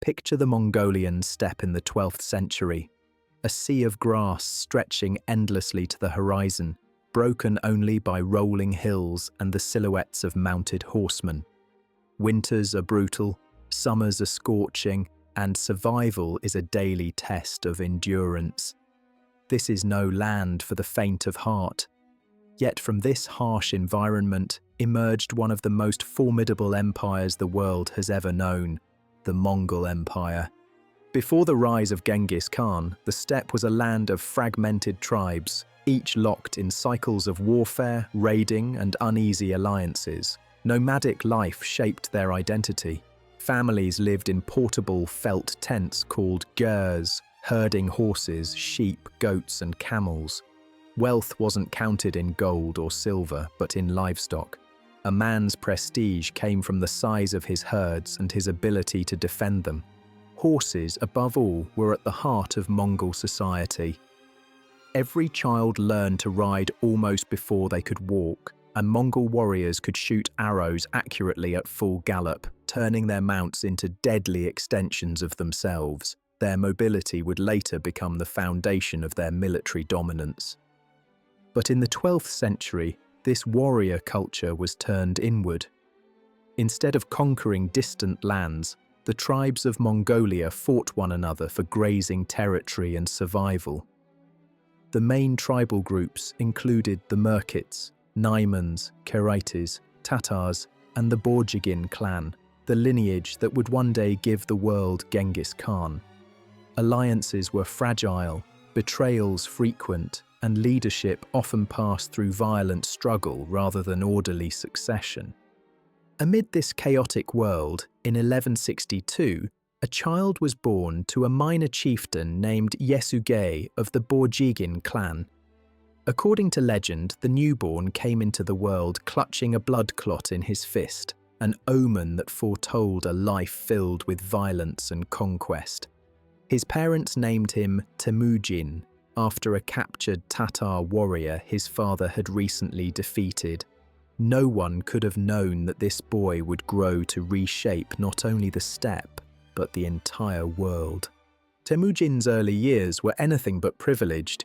Picture the Mongolian steppe in the 12th century, a sea of grass stretching endlessly to the horizon, broken only by rolling hills and the silhouettes of mounted horsemen. Winters are brutal, summers are scorching, and survival is a daily test of endurance. This is no land for the faint of heart. Yet from this harsh environment emerged one of the most formidable empires the world has ever known, the Mongol Empire. Before the rise of Genghis Khan, the steppe was a land of fragmented tribes, each locked in cycles of warfare, raiding, and uneasy alliances. Nomadic life shaped their identity. Families lived in portable felt tents called gers, herding horses, sheep, goats, and camels. Wealth wasn't counted in gold or silver, but in livestock. A man's prestige came from the size of his herds and his ability to defend them. Horses, above all, were at the heart of Mongol society. Every child learned to ride almost before they could walk, and Mongol warriors could shoot arrows accurately at full gallop, turning their mounts into deadly extensions of themselves. Their mobility would later become the foundation of their military dominance. But in the 12th century, this warrior culture was turned inward. Instead of conquering distant lands, the tribes of Mongolia fought one another for grazing territory and survival. The main tribal groups included the Merkits, Naimans, Khanates, Tatars, and the Borjigin clan, the lineage that would one day give the world Genghis Khan. Alliances were fragile, betrayals frequent, and leadership often passed through violent struggle rather than orderly succession. Amid this chaotic world, in 1162, a child was born to a minor chieftain named Yesugei of the Borjigin clan. According to legend, the newborn came into the world clutching a blood clot in his fist, an omen that foretold a life filled with violence and conquest. His parents named him Temujin, after a captured Tatar warrior his father had recently defeated. No one could have known that this boy would grow to reshape not only the steppe, but the entire world. Temujin's early years were anything but privileged.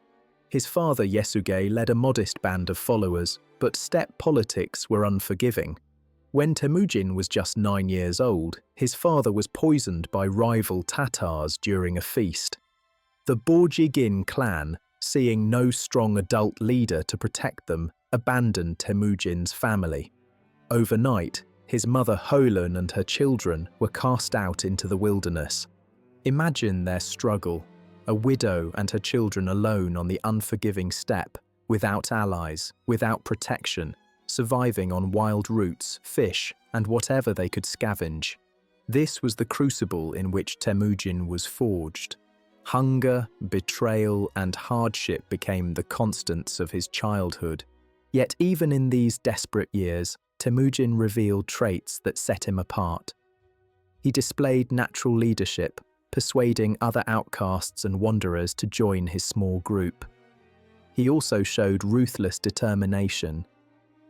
His father Yesugei led a modest band of followers, but steppe politics were unforgiving. When Temujin was just 9 years old, his father was poisoned by rival Tatars during a feast. The Borjigin clan, seeing no strong adult leader to protect them, abandoned Temujin's family. Overnight, his mother Holun and her children were cast out into the wilderness. Imagine their struggle, a widow and her children alone on the unforgiving steppe, without allies, without protection, surviving on wild roots, fish, and whatever they could scavenge. This was the crucible in which Temujin was forged. Hunger, betrayal, and hardship became the constants of his childhood. Yet even in these desperate years, Temujin revealed traits that set him apart. He displayed natural leadership, persuading other outcasts and wanderers to join his small group. He also showed ruthless determination.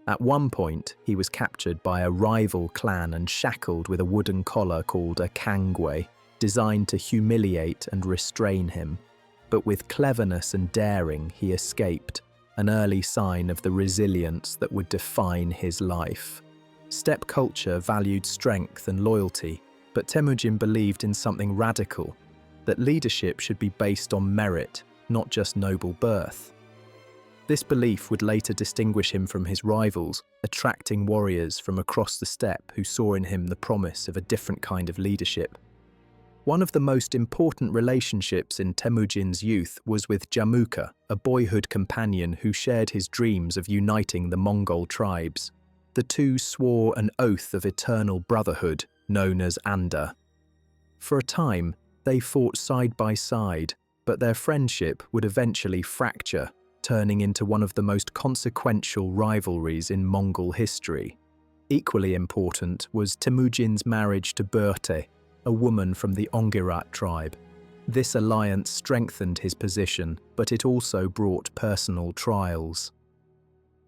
At one point, he was captured by a rival clan and shackled with a wooden collar called a kangwe, designed to humiliate and restrain him. But with cleverness and daring, he escaped, an early sign of the resilience that would define his life. Steppe culture valued strength and loyalty, but Temujin believed in something radical, that leadership should be based on merit, not just noble birth. This belief would later distinguish him from his rivals, attracting warriors from across the steppe who saw in him the promise of a different kind of leadership. One of the most important relationships in Temujin's youth was with Jamuka, a boyhood companion who shared his dreams of uniting the Mongol tribes. The two swore an oath of eternal brotherhood, known as Anda. For a time, they fought side by side, but their friendship would eventually fracture, turning into one of the most consequential rivalries in Mongol history. Equally important was Temujin's marriage to Berte, a woman from the Ongirat tribe. This alliance strengthened his position, but it also brought personal trials.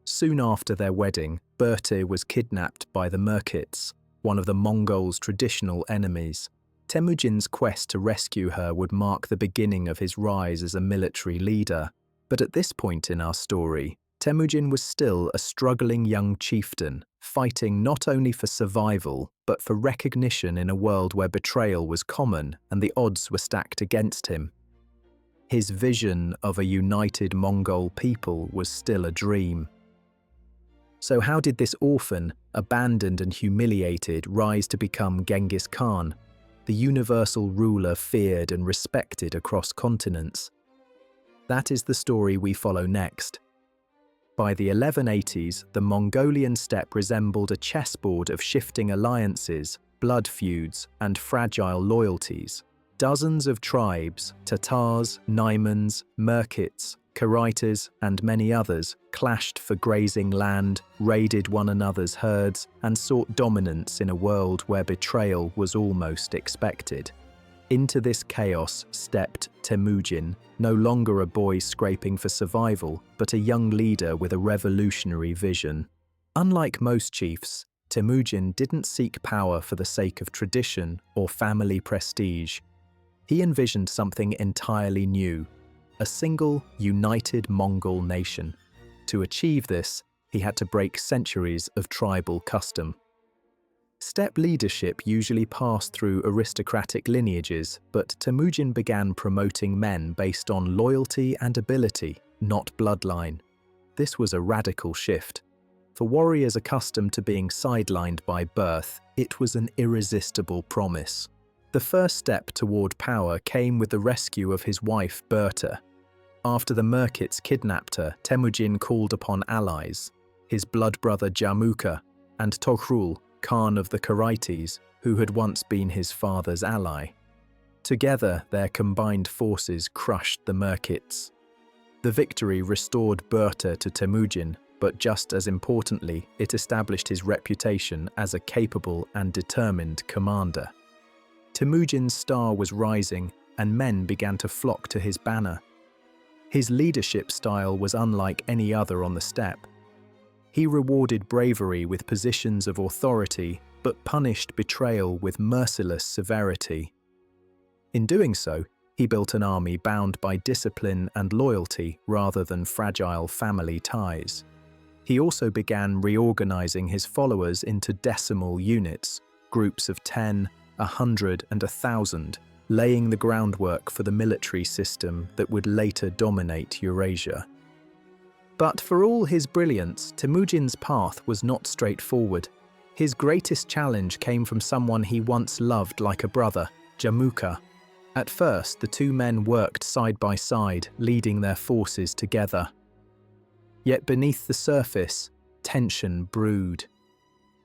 Soon after their wedding, Berte was kidnapped by the Merkits, one of the Mongols' traditional enemies. Temujin's quest to rescue her would mark the beginning of his rise as a military leader. But at this point in our story, Temujin was still a struggling young chieftain, fighting not only for survival, but for recognition in a world where betrayal was common and the odds were stacked against him. His vision of a united Mongol people was still a dream. So how did this orphan, abandoned and humiliated, rise to become Genghis Khan, the universal ruler feared and respected across continents? That is the story we follow next. By the 1180s, the Mongolian steppe resembled a chessboard of shifting alliances, blood feuds, and fragile loyalties. Dozens of tribes, Tatars, Naimans, Merkits, khanates, and many others, clashed for grazing land, raided one another's herds, and sought dominance in a world where betrayal was almost expected. Into this chaos stepped Temujin, no longer a boy scraping for survival, but a young leader with a revolutionary vision. Unlike most chiefs, Temujin didn't seek power for the sake of tradition or family prestige. He envisioned something entirely new, a single, united Mongol nation. To achieve this, he had to break centuries of tribal custom. Steppe leadership usually passed through aristocratic lineages, but Temujin began promoting men based on loyalty and ability, not bloodline. This was a radical shift. For warriors accustomed to being sidelined by birth, it was an irresistible promise. The first step toward power came with the rescue of his wife Berta. After the Merkits kidnapped her, Temujin called upon allies, his blood brother Jamuka and Toghrul, Khan of the khanates, who had once been his father's ally. Together, their combined forces crushed the Merkits. The victory restored Berta to Temujin, but just as importantly, it established his reputation as a capable and determined commander. Temujin's star was rising, and men began to flock to his banner. His leadership style was unlike any other on the steppe. He rewarded bravery with positions of authority, but punished betrayal with merciless severity. In doing so, he built an army bound by discipline and loyalty rather than fragile family ties. He also began reorganizing his followers into decimal units, groups of 10, 100, and 1,000, laying the groundwork for the military system that would later dominate Eurasia. But for all his brilliance, Temujin's path was not straightforward. His greatest challenge came from someone he once loved like a brother, Jamuka. At first, the two men worked side by side, leading their forces together. Yet beneath the surface, tension brewed.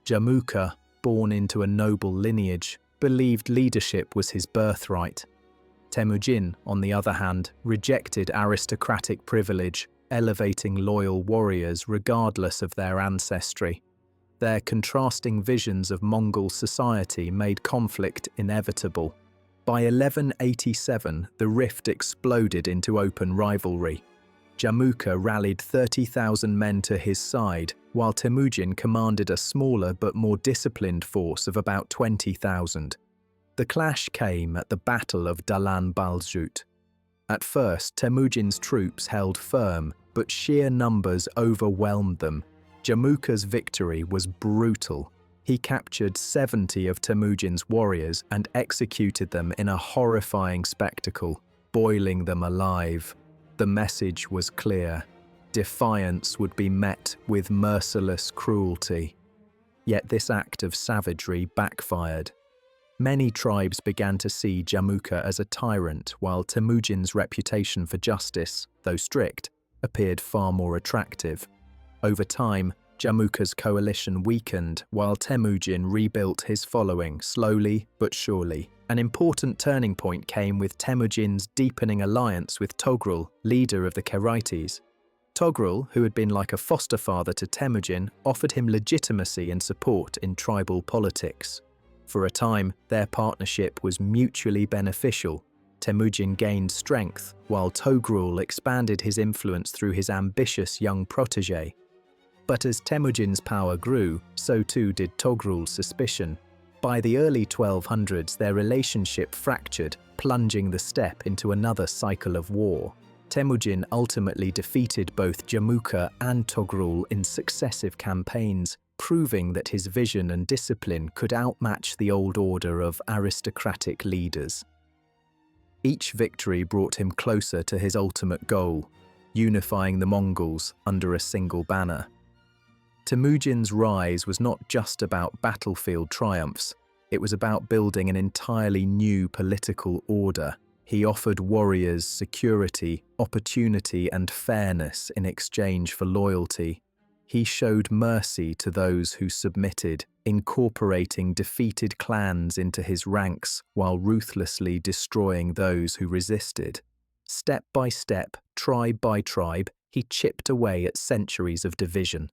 Jamuka, born into a noble lineage, believed leadership was his birthright. Temujin, on the other hand, rejected aristocratic privilege, elevating loyal warriors regardless of their ancestry. Their contrasting visions of Mongol society made conflict inevitable. By 1187, the rift exploded into open rivalry. Jamuka rallied 30,000 men to his side, while Temujin commanded a smaller but more disciplined force of about 20,000. The clash came at the Battle of Dalan Baljut. At first, Temujin's troops held firm, but sheer numbers overwhelmed them. Jamuka's victory was brutal. He captured 70 of Temujin's warriors and executed them in a horrifying spectacle, boiling them alive. The message was clear. Defiance would be met with merciless cruelty. Yet this act of savagery backfired. Many tribes began to see Jamuka as a tyrant, while Temujin's reputation for justice, though strict, appeared far more attractive. Over time, Jamuka's coalition weakened, while Temujin rebuilt his following slowly but surely. An important turning point came with Temujin's deepening alliance with Toghrul, leader of the khanates. Toghrul, who had been like a foster father to Temujin, offered him legitimacy and support in tribal politics. For a time, their partnership was mutually beneficial. Temujin gained strength, while Toghrul expanded his influence through his ambitious young protege. But as Temujin's power grew, so too did Toghrul's suspicion. By the early 1200s, their relationship fractured, plunging the steppe into another cycle of war. Temujin ultimately defeated both Jamuka and Togrul in successive campaigns, proving that his vision and discipline could outmatch the old order of aristocratic leaders. Each victory brought him closer to his ultimate goal, unifying the Mongols under a single banner. Temujin's rise was not just about battlefield triumphs, it was about building an entirely new political order. He offered warriors security, opportunity, and fairness in exchange for loyalty. He showed mercy to those who submitted, incorporating defeated clans into his ranks while ruthlessly destroying those who resisted. Step by step, tribe by tribe, he chipped away at centuries of division.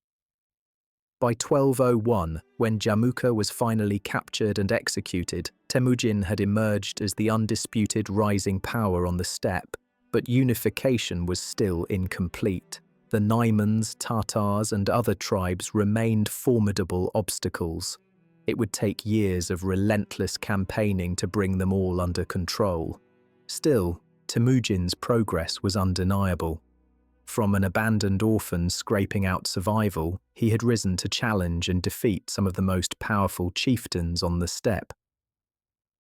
By 1201, when Jamuka was finally captured and executed, Temujin had emerged as the undisputed rising power on the steppe, but unification was still incomplete. The Naimans, Tatars, and other tribes remained formidable obstacles. It would take years of relentless campaigning to bring them all under control. Still, Temujin's progress was undeniable. From an abandoned orphan scraping out survival, he had risen to challenge and defeat some of the most powerful chieftains on the steppe.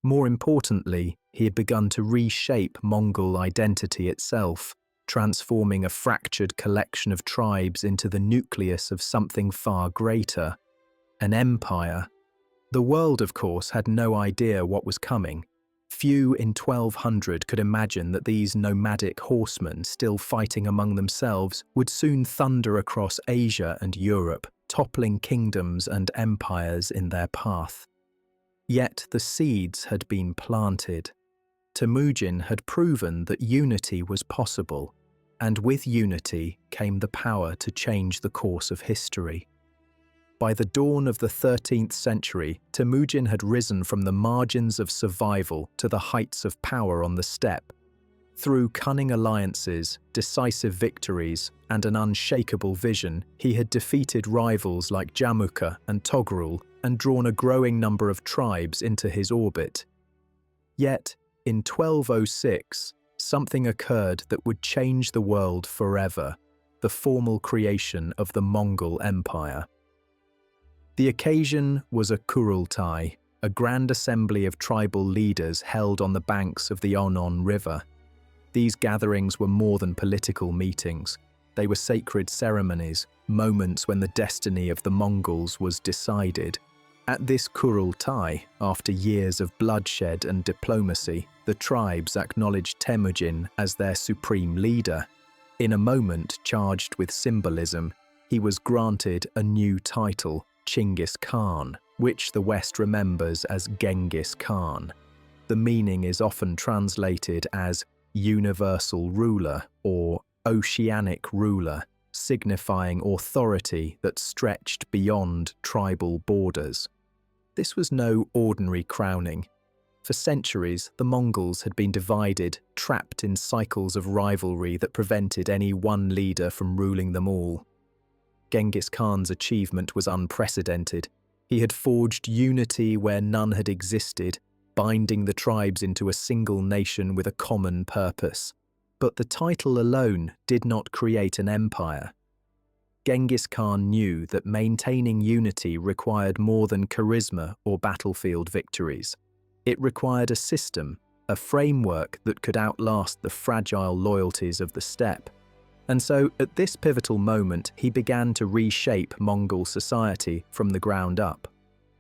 More importantly, he had begun to reshape Mongol identity itself, transforming a fractured collection of tribes into the nucleus of something far greater, an empire. The world, of course, had no idea what was coming. Few in 1200 could imagine that these nomadic horsemen, still fighting among themselves, would soon thunder across Asia and Europe, toppling kingdoms and empires in their path. Yet the seeds had been planted. Temujin had proven that unity was possible, and with unity came the power to change the course of history. By the dawn of the 13th century, Temujin had risen from the margins of survival to the heights of power on the steppe. Through cunning alliances, decisive victories, and an unshakable vision, he had defeated rivals like Jamuka and Togrul and drawn a growing number of tribes into his orbit. Yet, in 1206, something occurred that would change the world forever: the formal creation of the Mongol Empire. The occasion was a Kurultai, a grand assembly of tribal leaders held on the banks of the Onon River. These gatherings were more than political meetings. They were sacred ceremonies, moments when the destiny of the Mongols was decided. At this Kurultai, after years of bloodshed and diplomacy, the tribes acknowledged Temujin as their supreme leader. In a moment charged with symbolism, he was granted a new title, Genghis Khan, which the West remembers as Genghis Khan. The meaning is often translated as universal ruler or oceanic ruler, signifying authority that stretched beyond tribal borders. This was no ordinary crowning. For centuries, the Mongols had been divided, trapped in cycles of rivalry that prevented any one leader from ruling them all. Genghis Khan's achievement was unprecedented. He had forged unity where none had existed, binding the tribes into a single nation with a common purpose. But the title alone did not create an empire. Genghis Khan knew that maintaining unity required more than charisma or battlefield victories. It required a system, a framework that could outlast the fragile loyalties of the steppe. And so, at this pivotal moment, he began to reshape Mongol society from the ground up.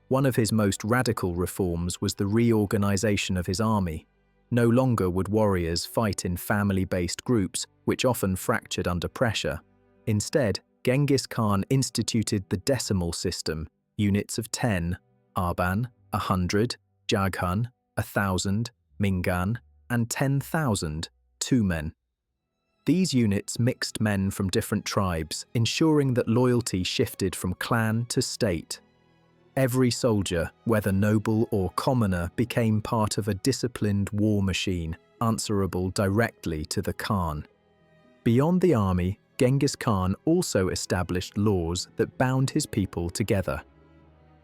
One of his most radical reforms was the reorganization of his army. No longer would warriors fight in family-based groups, which often fractured under pressure. Instead, Genghis Khan instituted the decimal system, units of 10, Arban, 100, Jaghun, 1,000, Mingan, and 10,000, Tumen. These units mixed men from different tribes, ensuring that loyalty shifted from clan to state. Every soldier, whether noble or commoner, became part of a disciplined war machine, answerable directly to the Khan. Beyond the army, Genghis Khan also established laws that bound his people together.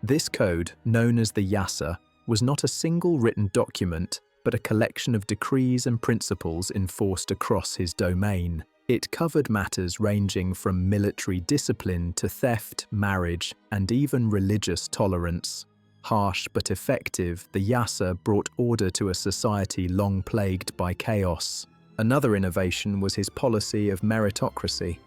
This code, known as the Yasa, was not a single written document, but a collection of decrees and principles enforced across his domain. It covered matters ranging from military discipline to theft, marriage, and even religious tolerance. Harsh but effective, the Yasa brought order to a society long plagued by chaos. Another innovation was his policy of meritocracy.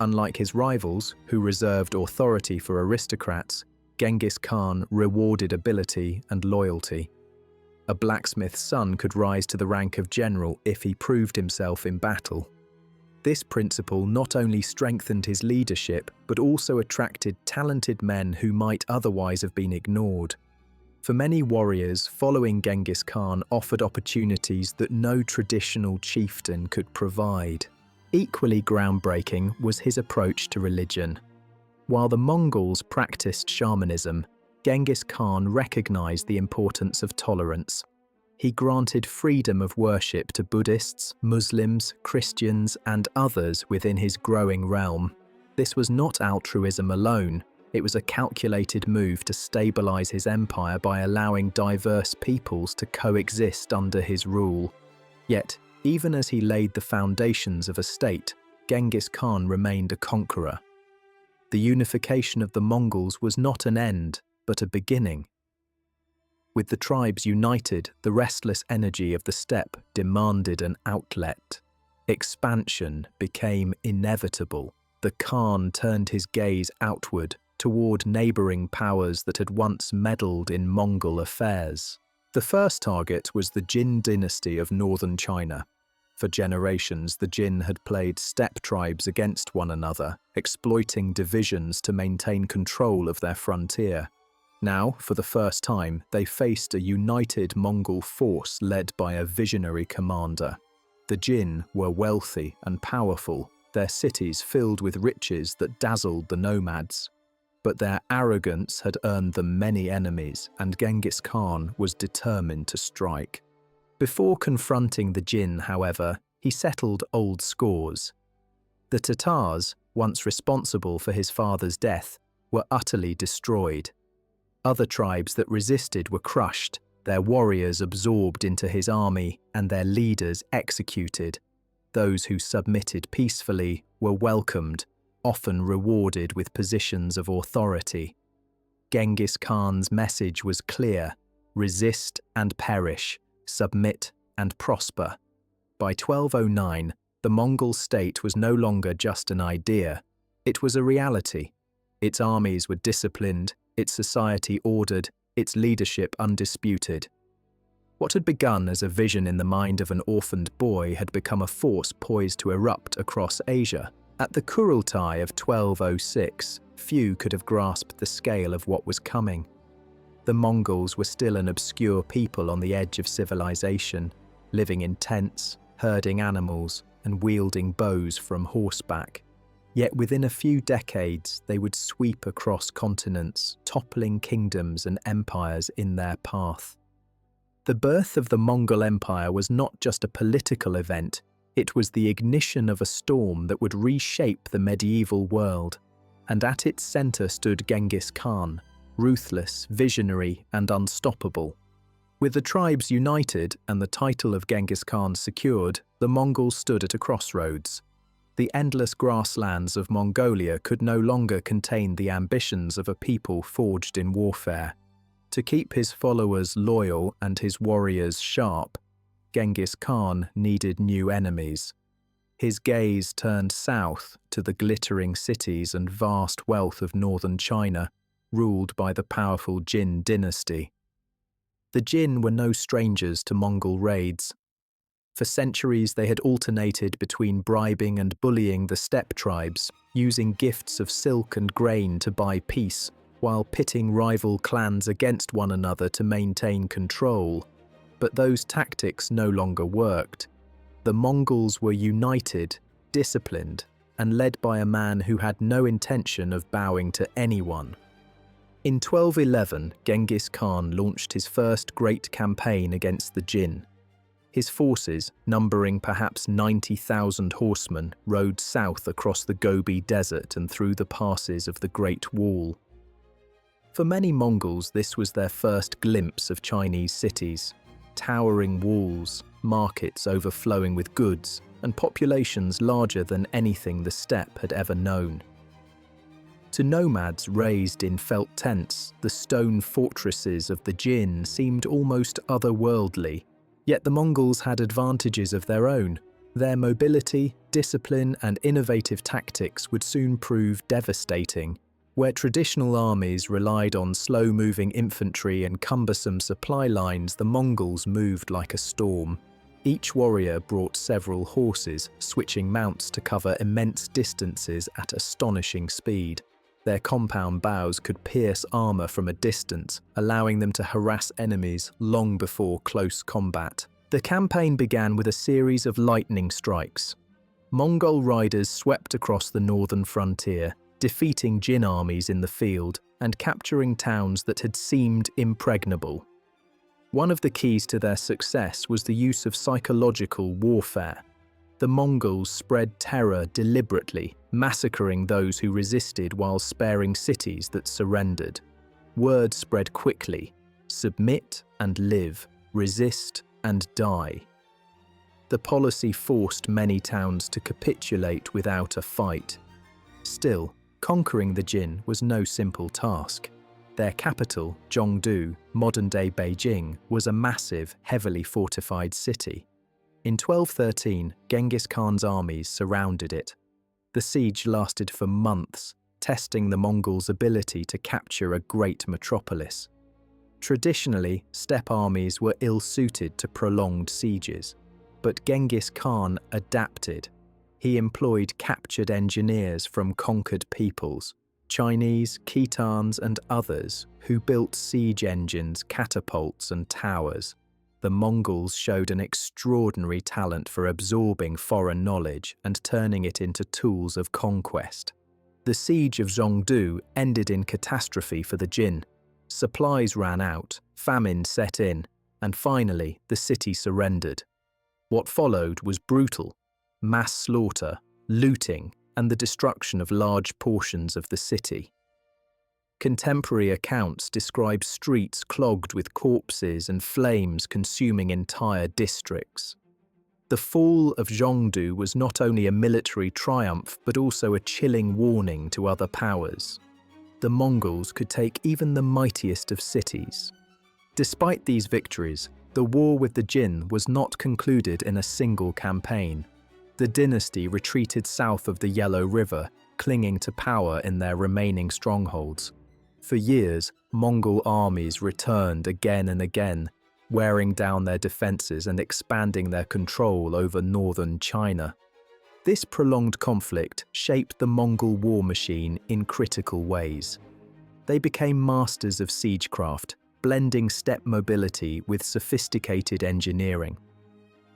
Unlike his rivals, who reserved authority for aristocrats, Genghis Khan rewarded ability and loyalty. A blacksmith's son could rise to the rank of general if he proved himself in battle. This principle not only strengthened his leadership, but also attracted talented men who might otherwise have been ignored. For many warriors, following Genghis Khan offered opportunities that no traditional chieftain could provide. Equally groundbreaking was his approach to religion. While the Mongols practiced shamanism, Genghis Khan recognized the importance of tolerance. He granted freedom of worship to Buddhists, Muslims, Christians, and others within his growing realm. This was not altruism alone. It was a calculated move to stabilize his empire by allowing diverse peoples to coexist under his rule. Yet, even as he laid the foundations of a state, Genghis Khan remained a conqueror. The unification of the Mongols was not an end, but a beginning. With the tribes united, the restless energy of the steppe demanded an outlet. Expansion became inevitable. The Khan turned his gaze outward, toward neighboring powers that had once meddled in Mongol affairs. The first target was the Jin dynasty of northern China. For generations, the Jin had played steppe tribes against one another, exploiting divisions to maintain control of their frontier. Now, for the first time, they faced a united Mongol force led by a visionary commander. The Jin were wealthy and powerful, their cities filled with riches that dazzled the nomads. But their arrogance had earned them many enemies, and Genghis Khan was determined to strike. Before confronting the Jin, however, he settled old scores. The Tatars, once responsible for his father's death, were utterly destroyed. Other tribes that resisted were crushed, their warriors absorbed into his army, and their leaders executed. Those who submitted peacefully were welcomed, often rewarded with positions of authority. Genghis Khan's message was clear: resist and perish, submit and prosper. By 1209, the Mongol state was no longer just an idea, it was a reality. Its armies were disciplined, its society ordered, its leadership undisputed. What had begun as a vision in the mind of an orphaned boy had become a force poised to erupt across Asia. At the Kurultai of 1206, few could have grasped the scale of what was coming. The Mongols were still an obscure people on the edge of civilization, living in tents, herding animals, and wielding bows from horseback. Yet within a few decades, they would sweep across continents, toppling kingdoms and empires in their path. The birth of the Mongol Empire was not just a political event, it was the ignition of a storm that would reshape the medieval world. And at its center stood Genghis Khan, ruthless, visionary, and unstoppable. With the tribes united and the title of Genghis Khan secured, the Mongols stood at a crossroads. The endless grasslands of Mongolia could no longer contain the ambitions of a people forged in warfare. To keep his followers loyal and his warriors sharp, Genghis Khan needed new enemies. His gaze turned south to the glittering cities and vast wealth of northern China, ruled by the powerful Jin dynasty. The Jin were no strangers to Mongol raids. For centuries, they had alternated between bribing and bullying the steppe tribes, using gifts of silk and grain to buy peace, while pitting rival clans against one another to maintain control. But those tactics no longer worked. The Mongols were united, disciplined, and led by a man who had no intention of bowing to anyone. In 1211, Genghis Khan launched his first great campaign against the Jin. His forces, numbering perhaps 90,000 horsemen, rode south across the Gobi Desert and through the passes of the Great Wall. For many Mongols, this was their first glimpse of Chinese cities. Towering walls, markets overflowing with goods, and populations larger than anything the steppe had ever known. To nomads raised in felt tents, the stone fortresses of the Jin seemed almost otherworldly. Yet the Mongols had advantages of their own. Their mobility, discipline, and innovative tactics would soon prove devastating. Where traditional armies relied on slow-moving infantry and cumbersome supply lines, the Mongols moved like a storm. Each warrior brought several horses, switching mounts to cover immense distances at astonishing speed. Their compound bows could pierce armor from a distance, allowing them to harass enemies long before close combat. The campaign began with a series of lightning strikes. Mongol riders swept across the northern frontier, defeating Jin armies in the field and capturing towns that had seemed impregnable. One of the keys to their success was the use of psychological warfare. The Mongols spread terror deliberately, massacring those who resisted while sparing cities that surrendered. Word spread quickly: submit and live, resist and die. The policy forced many towns to capitulate without a fight. Still, conquering the Jin was no simple task. Their capital, Zhongdu, modern-day Beijing, was a massive, heavily fortified city. In 1213, Genghis Khan's armies surrounded it. The siege lasted for months, testing the Mongols' ability to capture a great metropolis. Traditionally, steppe armies were ill-suited to prolonged sieges, but Genghis Khan adapted. He employed captured engineers from conquered peoples, Chinese, Khitans, and others, who built siege engines, catapults, and towers. The Mongols showed an extraordinary talent for absorbing foreign knowledge and turning it into tools of conquest. The siege of Zhongdu ended in catastrophe for the Jin. Supplies ran out, famine set in, and finally the city surrendered. What followed was brutal: mass slaughter, looting, and the destruction of large portions of the city. Contemporary accounts describe streets clogged with corpses and flames consuming entire districts. The fall of Zhongdu was not only a military triumph but also a chilling warning to other powers. The Mongols could take even the mightiest of cities. Despite these victories, the war with the Jin was not concluded in a single campaign. The dynasty retreated south of the Yellow River, clinging to power in their remaining strongholds. For years, Mongol armies returned again and again, wearing down their defenses and expanding their control over northern China. This prolonged conflict shaped the Mongol war machine in critical ways. They became masters of siegecraft, blending steppe mobility with sophisticated engineering.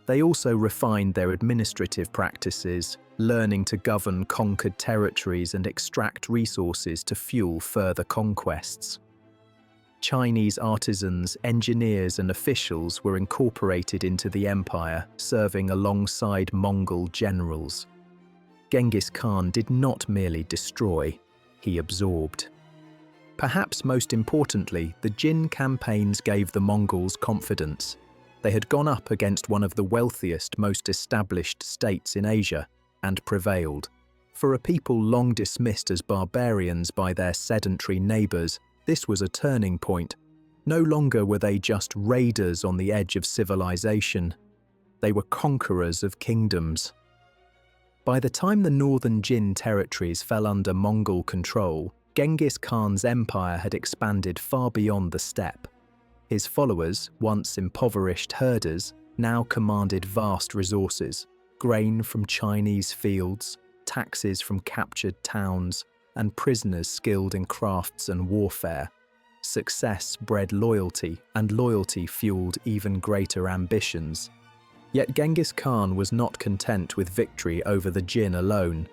They also refined their administrative practices, learning to govern conquered territories and extract resources to fuel further conquests. Chinese artisans, engineers, and officials were incorporated into the empire, serving alongside Mongol generals. Genghis Khan did not merely destroy, he absorbed. Perhaps most importantly, the Jin campaigns gave the Mongols confidence. They had gone up against one of the wealthiest, most established states in Asia, and prevailed. For a people long dismissed as barbarians by their sedentary neighbours, this was a turning point. No longer were they just raiders on the edge of civilization. They were conquerors of kingdoms. By the time the northern Jin territories fell under Mongol control, Genghis Khan's empire had expanded far beyond the steppe. His followers, once impoverished herders, now commanded vast resources: grain from Chinese fields, taxes from captured towns, and prisoners skilled in crafts and warfare. Success bred loyalty, and loyalty fueled even greater ambitions. Yet Genghis Khan was not content with victory over the Jin alone.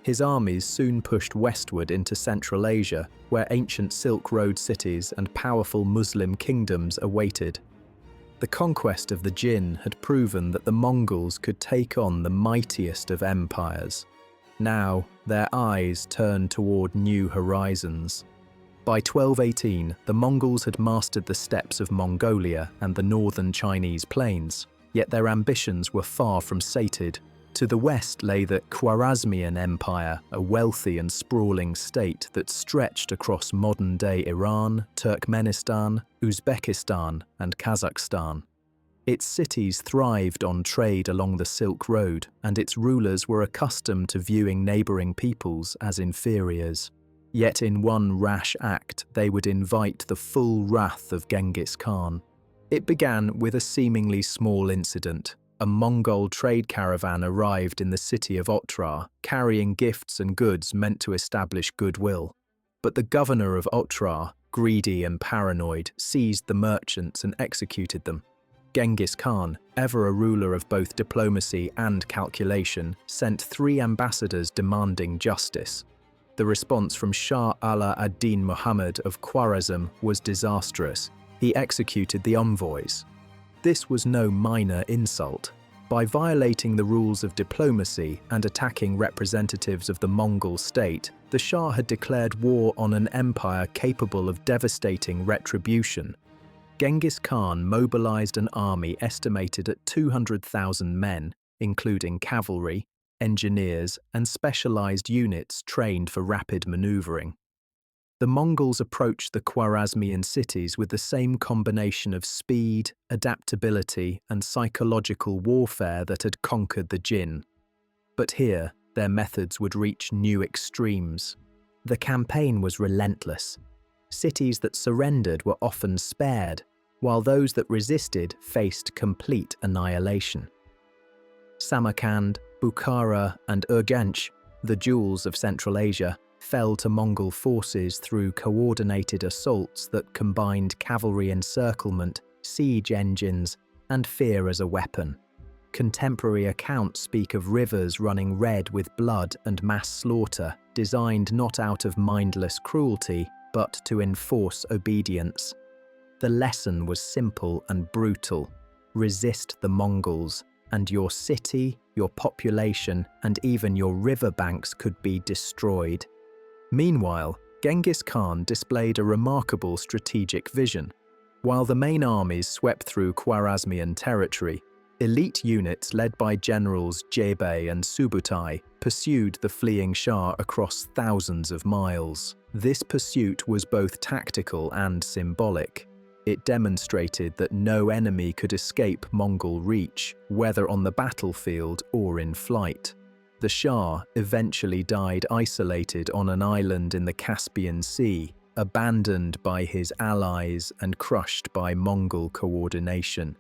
His armies soon pushed westward into Central Asia, where ancient Silk Road cities and powerful Muslim kingdoms awaited. The conquest of the Jin had proven that the Mongols could take on the mightiest of empires. Now, their eyes turned toward new horizons. By 1218, the Mongols had mastered the steppes of Mongolia and the northern Chinese plains, yet their ambitions were far from sated. To the west lay the Khwarezmian Empire, a wealthy and sprawling state that stretched across modern-day Iran, Turkmenistan, Uzbekistan, and Kazakhstan. Its cities thrived on trade along the Silk Road, and its rulers were accustomed to viewing neighboring peoples as inferiors. Yet in one rash act, they would invite the full wrath of Genghis Khan. It began with a seemingly small incident. A Mongol trade caravan arrived in the city of Otrar, carrying gifts and goods meant to establish goodwill. But the governor of Otrar, greedy and paranoid, seized the merchants and executed them. Genghis Khan, ever a ruler of both diplomacy and calculation, sent 3 ambassadors demanding justice. The response from Shah Ala ad-Din Muhammad of Khwarezm was disastrous. He executed the envoys. This was no minor insult. By violating the rules of diplomacy and attacking representatives of the Mongol state, the Shah had declared war on an empire capable of devastating retribution. Genghis Khan mobilized an army estimated at 200,000 men, including cavalry, engineers, and specialized units trained for rapid maneuvering. The Mongols approached the Khwarezmian cities with the same combination of speed, adaptability, and psychological warfare that had conquered the Jin. But here, their methods would reach new extremes. The campaign was relentless. Cities that surrendered were often spared, while those that resisted faced complete annihilation. Samarkand, Bukhara, and Urgench, the jewels of Central Asia, fell to Mongol forces through coordinated assaults that combined cavalry encirclement, siege engines, and fear as a weapon. Contemporary accounts speak of rivers running red with blood and mass slaughter, designed not out of mindless cruelty, but to enforce obedience. The lesson was simple and brutal. Resist the Mongols, and your city, your population, and even your riverbanks could be destroyed. Meanwhile, Genghis Khan displayed a remarkable strategic vision. While the main armies swept through Khwarezmian territory, elite units led by generals Jebei and Subutai pursued the fleeing Shah across thousands of miles. This pursuit was both tactical and symbolic. It demonstrated that no enemy could escape Mongol reach, whether on the battlefield or in flight. The Shah eventually died isolated on an island in the Caspian Sea, abandoned by his allies and crushed by Mongol coordination.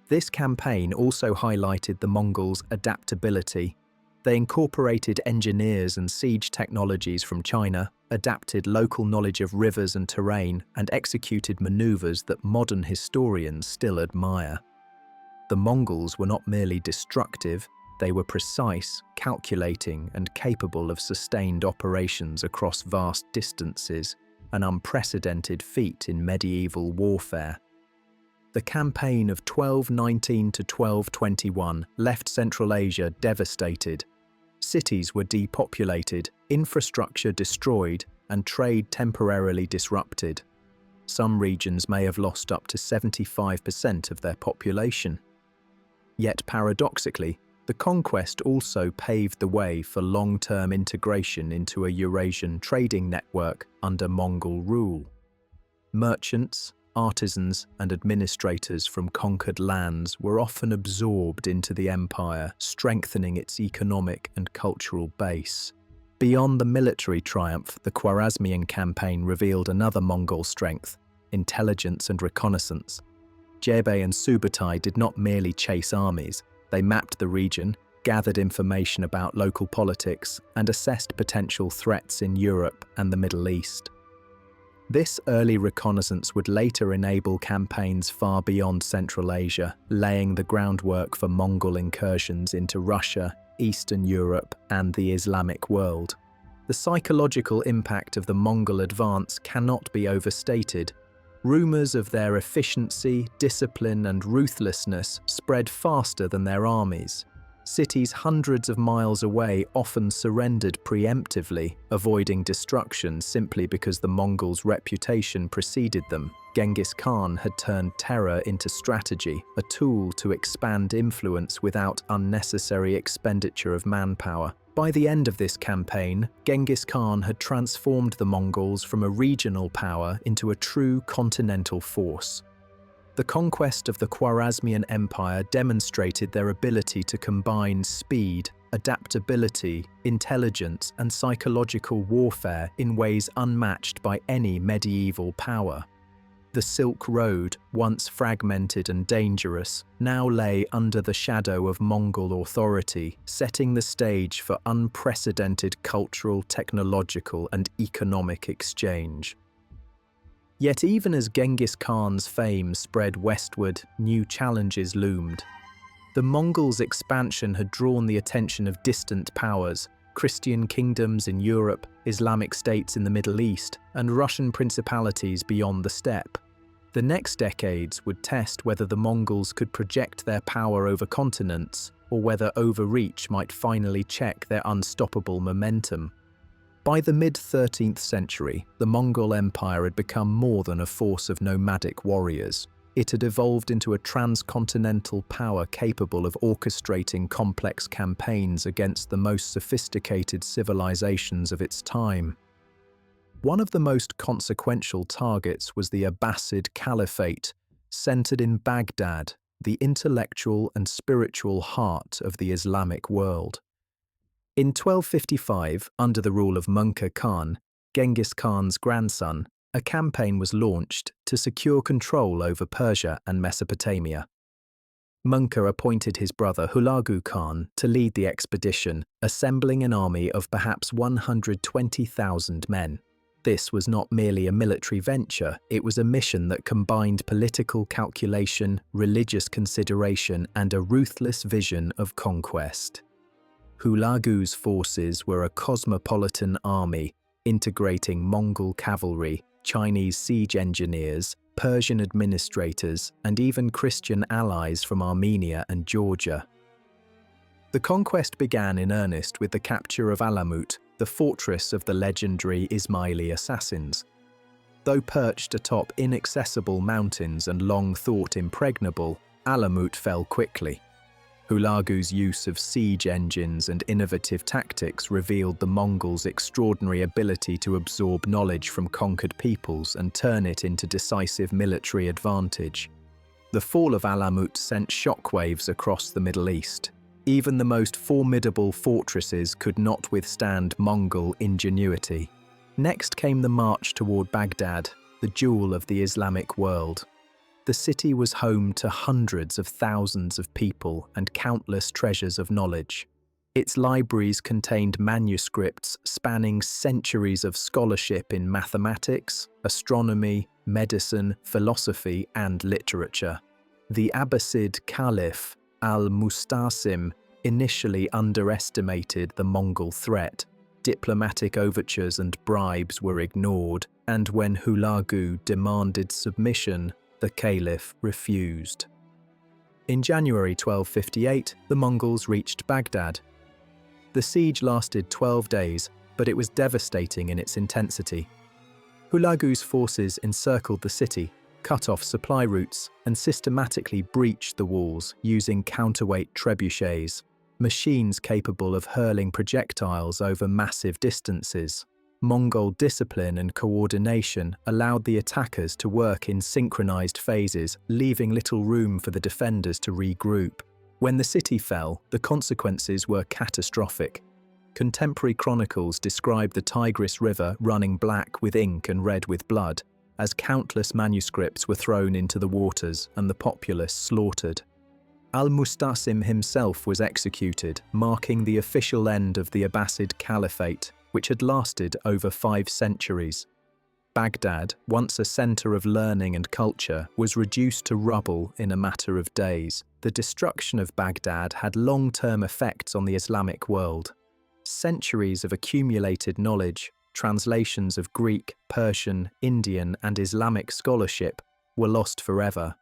This campaign also highlighted the Mongols' adaptability. They incorporated engineers and siege technologies from China, adapted local knowledge of rivers and terrain, and executed maneuvers that modern historians still admire. The Mongols were not merely destructive, they were precise, calculating, and capable of sustained operations across vast distances, an unprecedented feat in medieval warfare. The campaign of 1219 to 1221 left Central Asia devastated. Cities were depopulated, infrastructure destroyed, and trade temporarily disrupted. Some regions may have lost up to 75% of their population. Yet paradoxically, the conquest also paved the way for long-term integration into a Eurasian trading network under Mongol rule. Merchants, artisans, and administrators from conquered lands were often absorbed into the empire, strengthening its economic and cultural base. Beyond the military triumph, the Khwarezmian campaign revealed another Mongol strength: intelligence and reconnaissance. Jebei and Subutai did not merely chase armies. They mapped the region, gathered information about local politics, and assessed potential threats in Europe and the Middle East. This early reconnaissance would later enable campaigns far beyond Central Asia, laying the groundwork for Mongol incursions into Russia, Eastern Europe, and the Islamic world. The psychological impact of the Mongol advance cannot be overstated. Rumors of their efficiency, discipline, and ruthlessness spread faster than their armies. Cities hundreds of miles away often surrendered preemptively, avoiding destruction simply because the Mongols' reputation preceded them. Genghis Khan had turned terror into strategy, a tool to expand influence without unnecessary expenditure of manpower. By the end of this campaign, Genghis Khan had transformed the Mongols from a regional power into a true continental force. The conquest of the Khwarezmian Empire demonstrated their ability to combine speed, adaptability, intelligence, and psychological warfare in ways unmatched by any medieval power. The Silk Road, once fragmented and dangerous, now lay under the shadow of Mongol authority, setting the stage for unprecedented cultural, technological, and economic exchange. Yet even as Genghis Khan's fame spread westward, new challenges loomed. The Mongols' expansion had drawn the attention of distant powers, Christian kingdoms in Europe, Islamic states in the Middle East, and Russian principalities beyond the steppe. The next decades would test whether the Mongols could project their power over continents, or whether overreach might finally check their unstoppable momentum. By the mid-13th century, the Mongol Empire had become more than a force of nomadic warriors. It had evolved into a transcontinental power capable of orchestrating complex campaigns against the most sophisticated civilizations of its time. One of the most consequential targets was the Abbasid Caliphate, centered in Baghdad, the intellectual and spiritual heart of the Islamic world. In 1255, under the rule of Mongol Khan, Genghis Khan's grandson, a campaign was launched to secure control over Persia and Mesopotamia. Mongol appointed his brother Hulagu Khan to lead the expedition, assembling an army of perhaps 120,000 men. This was not merely a military venture, it was a mission that combined political calculation, religious consideration, and a ruthless vision of conquest. Hulagu's forces were a cosmopolitan army, integrating Mongol cavalry, Chinese siege engineers, Persian administrators, and even Christian allies from Armenia and Georgia. The conquest began in earnest with the capture of Alamut, the fortress of the legendary Ismaili assassins. Though perched atop inaccessible mountains and long thought impregnable, Alamut fell quickly. Hulagu's use of siege engines and innovative tactics revealed the Mongols' extraordinary ability to absorb knowledge from conquered peoples and turn it into decisive military advantage. The fall of Alamut sent shockwaves across the Middle East. Even the most formidable fortresses could not withstand Mongol ingenuity. Next came the march toward Baghdad, the jewel of the Islamic world. The city was home to hundreds of thousands of people and countless treasures of knowledge. Its libraries contained manuscripts spanning centuries of scholarship in mathematics, astronomy, medicine, philosophy, and literature. The Abbasid Caliph, al-Mustasim, initially underestimated the Mongol threat. Diplomatic overtures and bribes were ignored, and when Hulagu demanded submission, the Caliph refused. In January 1258, the Mongols reached Baghdad. The siege lasted 12 days, but it was devastating in its intensity. Hulagu's forces encircled the city, cut off supply routes, and systematically breached the walls using counterweight trebuchets, machines capable of hurling projectiles over massive distances. Mongol discipline and coordination allowed the attackers to work in synchronized phases, leaving little room for the defenders to regroup. When the city fell, the consequences were catastrophic. Contemporary chronicles describe the Tigris River running black with ink and red with blood, as countless manuscripts were thrown into the waters and the populace slaughtered. Al-Mustasim himself was executed, marking the official end of the Abbasid Caliphate, which had lasted over 5 centuries. Baghdad, once a center of learning and culture, was reduced to rubble in a matter of days. The destruction of Baghdad had long-term effects on the Islamic world. Centuries of accumulated knowledge, translations of Greek, Persian, Indian, and Islamic scholarship were lost forever.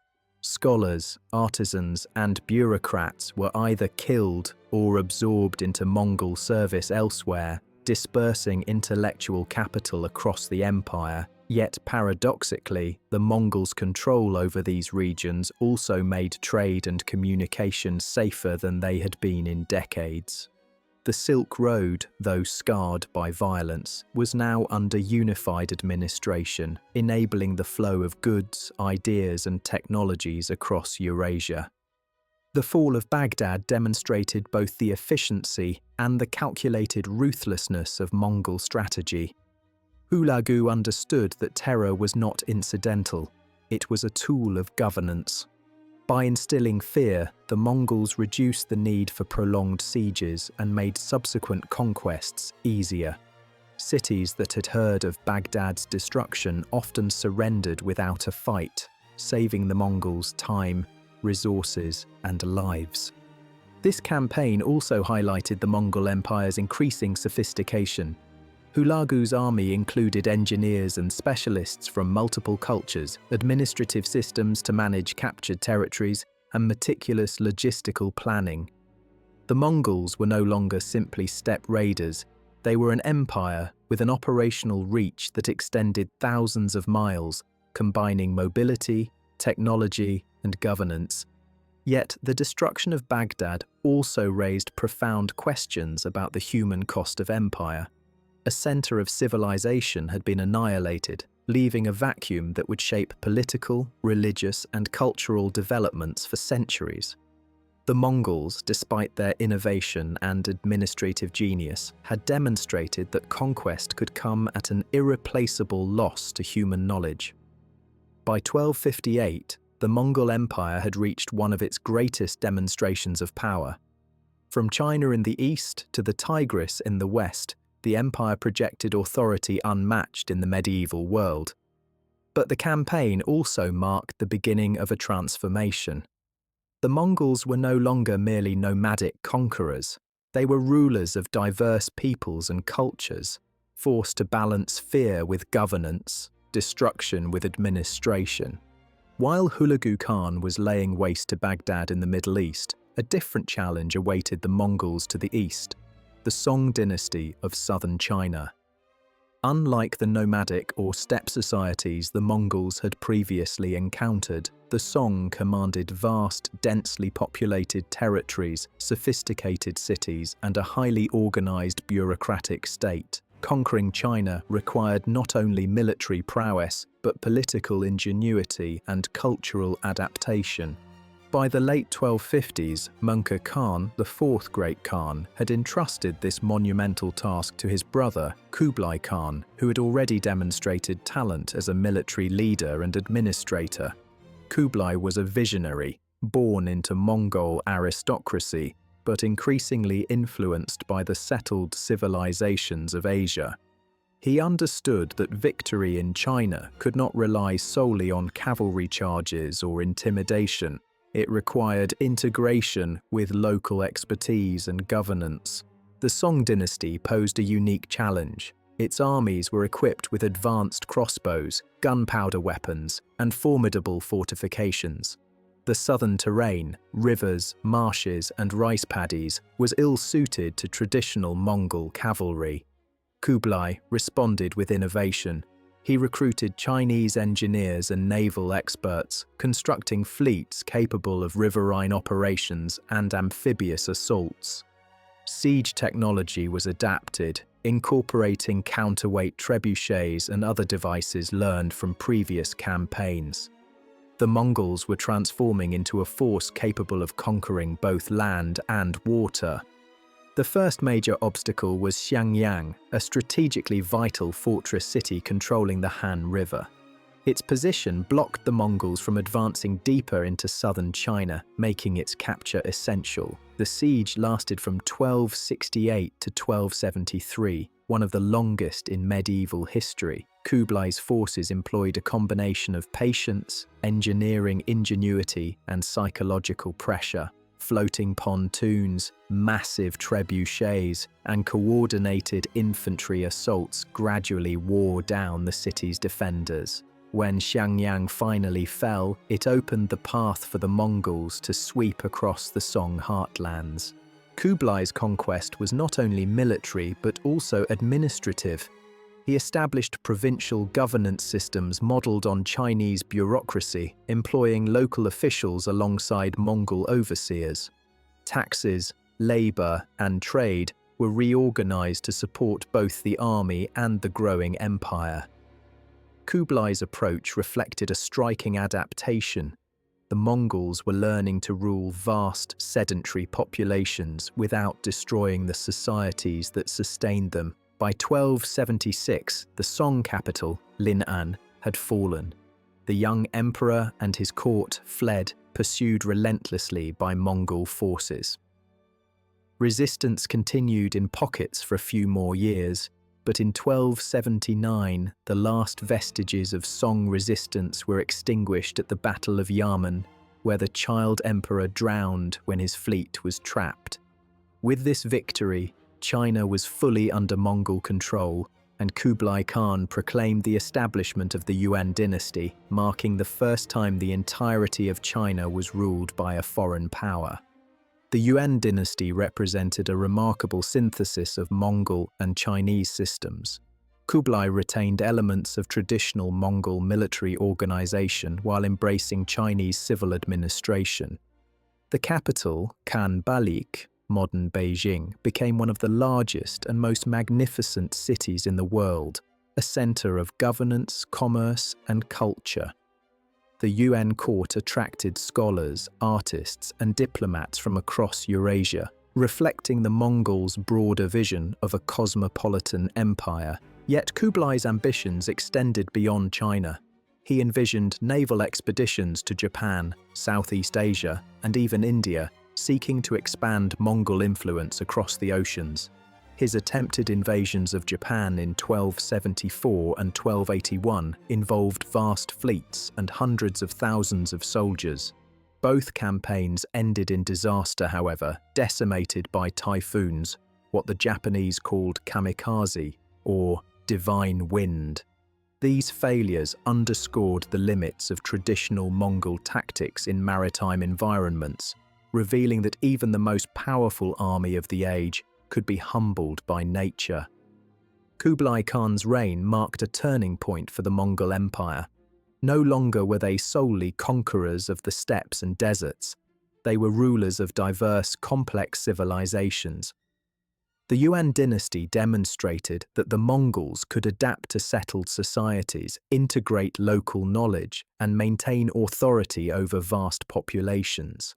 Scholars, artisans, and bureaucrats were either killed or absorbed into Mongol service elsewhere, dispersing intellectual capital across the empire. Yet paradoxically, the Mongols' control over these regions also made trade and communication safer than they had been in decades. The Silk Road, though scarred by violence, was now under unified administration, enabling the flow of goods, ideas, and technologies across Eurasia. The fall of Baghdad demonstrated both the efficiency and the calculated ruthlessness of Mongol strategy. Hulagu understood that terror was not incidental, it was a tool of governance. By instilling fear, the Mongols reduced the need for prolonged sieges and made subsequent conquests easier. Cities that had heard of Baghdad's destruction often surrendered without a fight, saving the Mongols time, resources, and lives. This campaign also highlighted the Mongol Empire's increasing sophistication. Hulagu's army included engineers and specialists from multiple cultures, administrative systems to manage captured territories, and meticulous logistical planning. The Mongols were no longer simply steppe raiders, they were an empire with an operational reach that extended thousands of miles, combining mobility, technology, and governance. Yet the destruction of Baghdad also raised profound questions about the human cost of empire. A center of civilization had been annihilated, leaving a vacuum that would shape political, religious, and cultural developments for centuries. The Mongols, despite their innovation and administrative genius, had demonstrated that conquest could come at an irreplaceable loss to human knowledge. By 1258, the Mongol Empire had reached one of its greatest demonstrations of power. From China in the east to the Tigris in the west, the empire projected authority unmatched in the medieval world. But the campaign also marked the beginning of a transformation. The Mongols were no longer merely nomadic conquerors. They were rulers of diverse peoples and cultures, forced to balance fear with governance, destruction with administration. While Hulagu Khan was laying waste to Baghdad in the Middle East, a different challenge awaited the Mongols to the east: the Song dynasty of southern China. Unlike the nomadic or steppe societies the Mongols had previously encountered, the Song commanded vast, densely populated territories, sophisticated cities, and a highly organized bureaucratic state. Conquering China required not only military prowess, but political ingenuity and cultural adaptation. By the late 1250s, Mongol Khan, the fourth great Khan, had entrusted this monumental task to his brother, Kublai Khan, who had already demonstrated talent as a military leader and administrator. Kublai was a visionary, born into Mongol aristocracy, but increasingly influenced by the settled civilizations of Asia. He understood that victory in China could not rely solely on cavalry charges or intimidation. It required integration with local expertise and governance. The Song dynasty posed a unique challenge. Its armies were equipped with advanced crossbows, gunpowder weapons, and formidable fortifications. The southern terrain, rivers, marshes, and rice paddies, was ill-suited to traditional Mongol cavalry. Kublai responded with innovation. He recruited Chinese engineers and naval experts, constructing fleets capable of riverine operations and amphibious assaults. Siege technology was adapted, incorporating counterweight trebuchets and other devices learned from previous campaigns. The Mongols were transforming into a force capable of conquering both land and water. The first major obstacle was Xiangyang, a strategically vital fortress city controlling the Han River. Its position blocked the Mongols from advancing deeper into southern China, making its capture essential. The siege lasted from 1268 to 1273, one of the longest in medieval history. Kublai's forces employed a combination of patience, engineering ingenuity, and psychological pressure. Floating pontoons, massive trebuchets, and coordinated infantry assaults gradually wore down the city's defenders. When Xiangyang finally fell, it opened the path for the Mongols to sweep across the Song heartlands. Kublai's conquest was not only military but also administrative. He established provincial governance systems modelled on Chinese bureaucracy, employing local officials alongside Mongol overseers. Taxes, labour, and trade were reorganised to support both the army and the growing empire. Kublai's approach reflected a striking adaptation. The Mongols were learning to rule vast, sedentary populations without destroying the societies that sustained them. By 1276, the Song capital, Lin'an, had fallen. The young emperor and his court fled, pursued relentlessly by Mongol forces. Resistance continued in pockets for a few more years, but in 1279, the last vestiges of Song resistance were extinguished at the Battle of Yamen, where the child emperor drowned when his fleet was trapped. With this victory, China was fully under Mongol control, and Kublai Khan proclaimed the establishment of the Yuan dynasty, marking the first time the entirety of China was ruled by a foreign power. The Yuan dynasty represented a remarkable synthesis of Mongol and Chinese systems. Kublai retained elements of traditional Mongol military organization while embracing Chinese civil administration. The capital, Khanbalik, modern Beijing, became one of the largest and most magnificent cities in the world, a center of governance, commerce, and culture. The Yuan court attracted scholars, artists, and diplomats from across Eurasia, reflecting the Mongols' broader vision of a cosmopolitan empire. Yet Kublai's ambitions extended beyond China. He envisioned naval expeditions to Japan, Southeast Asia, and even India, seeking to expand Mongol influence across the oceans. His attempted invasions of Japan in 1274 and 1281 involved vast fleets and hundreds of thousands of soldiers. Both campaigns ended in disaster, however, decimated by typhoons, what the Japanese called kamikaze, or divine wind. These failures underscored the limits of traditional Mongol tactics in maritime environments, revealing that even the most powerful army of the age could be humbled by nature. Kublai Khan's reign marked a turning point for the Mongol Empire. No longer were they solely conquerors of the steppes and deserts. They were rulers of diverse, complex civilizations. The Yuan dynasty demonstrated that the Mongols could adapt to settled societies, integrate local knowledge, and maintain authority over vast populations.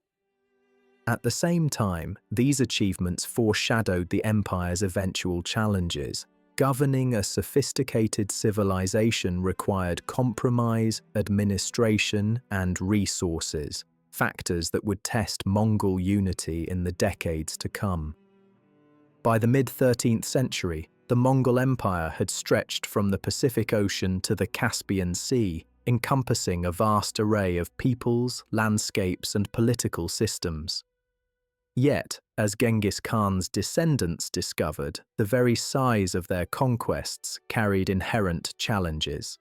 At the same time, these achievements foreshadowed the empire's eventual challenges. Governing a sophisticated civilization required compromise, administration, and resources, factors that would test Mongol unity in the decades to come. By the mid-13th century, the Mongol Empire had stretched from the Pacific Ocean to the Caspian Sea, encompassing a vast array of peoples, landscapes, and political systems. Yet, as Genghis Khan's descendants discovered, the very size of their conquests carried inherent challenges.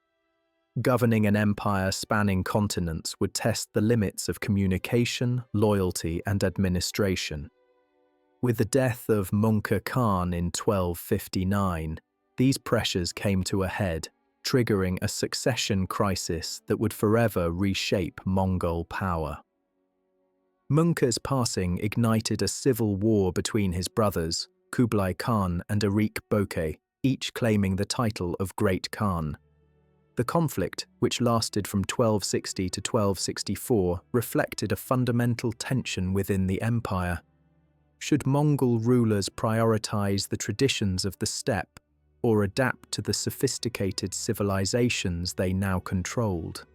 Governing an empire spanning continents would test the limits of communication, loyalty, and administration. With the death of Mongol Khan in 1259, these pressures came to a head, triggering a succession crisis that would forever reshape Mongol power. Mongol's passing ignited a civil war between his brothers, Kublai Khan and Arik Bokeh, each claiming the title of Great Khan. The conflict, which lasted from 1260 to 1264, reflected a fundamental tension within the empire. Should Mongol rulers prioritize the traditions of the steppe or adapt to the sophisticated civilizations they now controlled?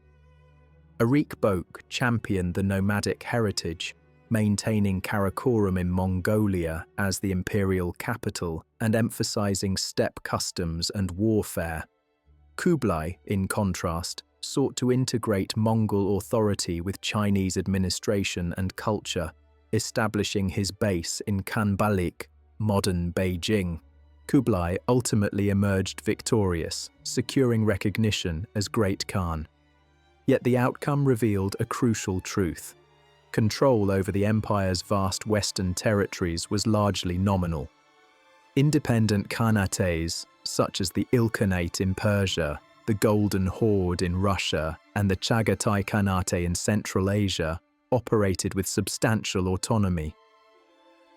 Arik Bokeh championed the nomadic heritage, maintaining Karakorum in Mongolia as the imperial capital and emphasizing steppe customs and warfare. Kublai, in contrast, sought to integrate Mongol authority with Chinese administration and culture, establishing his base in Khanbalik, modern Beijing. Kublai ultimately emerged victorious, securing recognition as Great Khan. Yet the outcome revealed a crucial truth. Control over the empire's vast western territories was largely nominal. Independent khanates, such as the Ilkhanate in Persia, the Golden Horde in Russia, and the Chagatai Khanate in Central Asia, operated with substantial autonomy.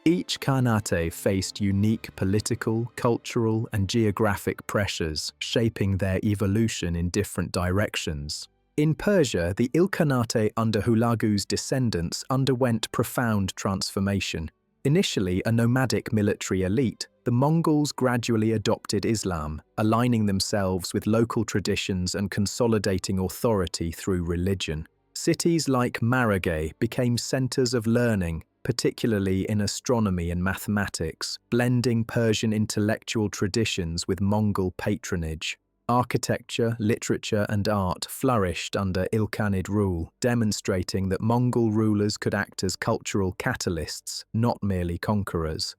Each khanate faced unique political, cultural, and geographic pressures, shaping their evolution in different directions. In Persia, the Ilkhanate under Hulagu's descendants underwent profound transformation. Initially a nomadic military elite, the Mongols gradually adopted Islam, aligning themselves with local traditions and consolidating authority through religion. Cities like Maragay became centers of learning, particularly in astronomy and mathematics, blending Persian intellectual traditions with Mongol patronage. Architecture, literature, and art flourished under Ilkhanid rule, demonstrating that Mongol rulers could act as cultural catalysts, not merely conquerors.